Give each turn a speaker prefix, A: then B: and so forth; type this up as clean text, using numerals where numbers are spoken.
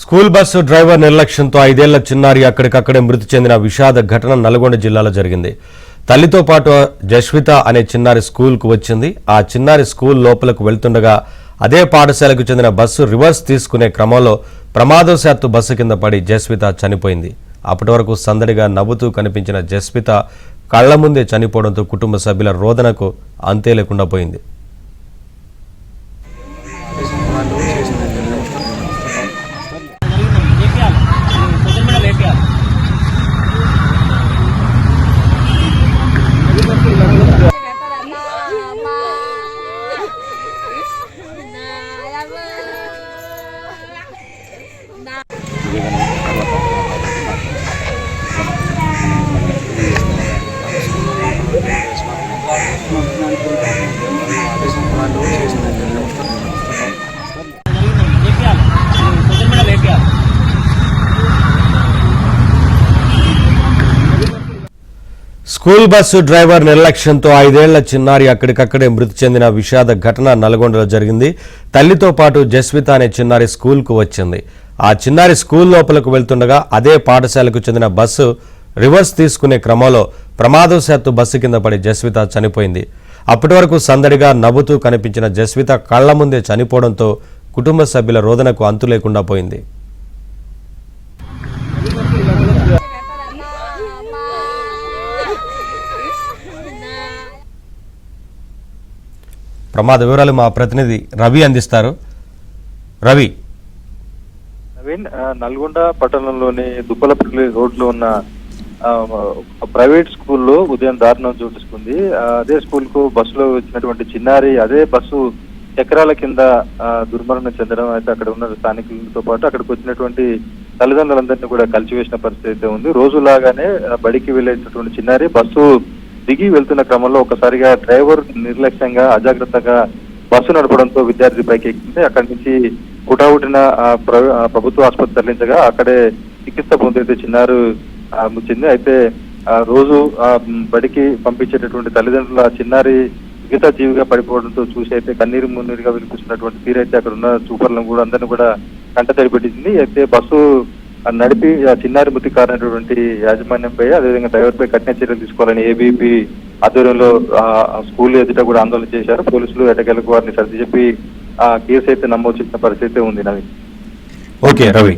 A: School bus driver నిర్లక్ష్యంతో 5 ఏళ్ల చిన్నారి అక్కడికక్కడే మృతి చెందిన విషాద ఘటన నల్గొండ జిల్లాలో జరిగింది. తల్లితో పాటు జస్విత అనే చిన్నారి స్కూల్కు వచ్చింది. ఆ చిన్నారి స్కూల్ లోపలకు వెళ్తుండగా అదే పాఠశాలకు చెందిన బస్సు రివర్స్ తీసుకునే క్రమంలో ప్రమాదవశాత్తు బస్సు కింద పడి జస్విత చనిపోయింది. అప్పటి వరకు సందడిగా నవ్వుతూ కనిపించిన జస్విత కళ్ల ముందే చనిపోవడంతో కుటుంబ సభ్యుల రోదనకు అంతే లేకుండా పోయింది. స్కూల్ బస్సు డ్రైవర్ నిర్లక్ష్యంతో 5 ఏళ్ల చిన్నారి అక్కడికక్కడే మృతి చెందిన విషాద ఘటన నల్గొండలో జరిగింది. తల్లితో పాటు జస్విత అనే చిన్నారి స్కూల్కు వచ్చింది. ఆ చిన్నారి స్కూల్ లోపలకు వెళ్తుండగా అదే పాఠశాలకు చెందిన బస్సు రివర్స్ తీసుకునే క్రమంలో ప్రమాదవశాత్తు బస్సు కింద పడి జస్విత చనిపోయింది. అప్పటి వరకు సందడిగా నవ్వుతూ కనిపించిన జస్విత కళ్ల ముందే చనిపోవడంతో కుటుంబ సభ్యుల రోదనకు అంతు లేకుండా పోయింది. ప్రమాద వివరాలు మా ప్రతినిధి రవి అందిస్తారు. రవి.
B: నవీన్, నల్గొండ పట్టణంలోని దుప్పలపల్లి రోడ్లో ఉన్న ప్రైవేట్ స్కూల్లో ఉదయం దారుణం చోటుకుంది. అదే స్కూల్ కు బస్సులో వచ్చినటువంటి చిన్నారి అదే బస్సు చక్రాల కింద దుర్మరణం చెందడం అయితే అక్కడ ఉన్న స్థానికులతో పాటు అక్కడికి వచ్చినటువంటి తల్లిదండ్రులందరినీ కూడా కలిసివేసిన పరిస్థితి అయితే ఉంది. రోజులాగానే బడికి వెళ్ళేటటువంటి చిన్నారి బస్సు దిగి వెళ్తున్న క్రమంలో ఒకసారిగా డ్రైవర్ నిర్లక్ష్యంగా అజాగ్రత్తగా బస్సు నడపడంతో విద్యార్థి పైకి ఎక్కింది. అక్కడి నుంచి హుటాహుటిన ప్రభుత్వ ఆసుపత్రి తరలించగా అక్కడే చికిత్స పొందితే చిన్నారు చెంది. అయితే రోజు బడికి పంపించేటటువంటి తల్లిదండ్రుల చిన్నారి మిగతా జీవిగా పడిపోవడంతో చూసి అయితే కన్నీరు మున్నీరుగా వినిపిస్తున్నటువంటి తీరైతే అక్కడ ఉన్న సూపర్లను కూడా అందరినీ కూడా కంట తడిపెట్టింది. అయితే బస్సు నడిపి చిన్నారి మృతి కారణమైనటువంటి యాజమాన్యంపై అదేవిధంగా డ్రైవర్పై కఠిన చర్యలు తీసుకోవాలని ఏబీపీ ఆధ్వర్యంలో స్కూల్ ఎదుట కూడా ఆందోళన చేశారు. పోలీసులు ఎటకెలకు వారిని సర్ది చెప్పి కేసు అయితే నమోదు చేసిన పరిస్థితి ఉంది. నవీన్.
A: ఓకే రవి.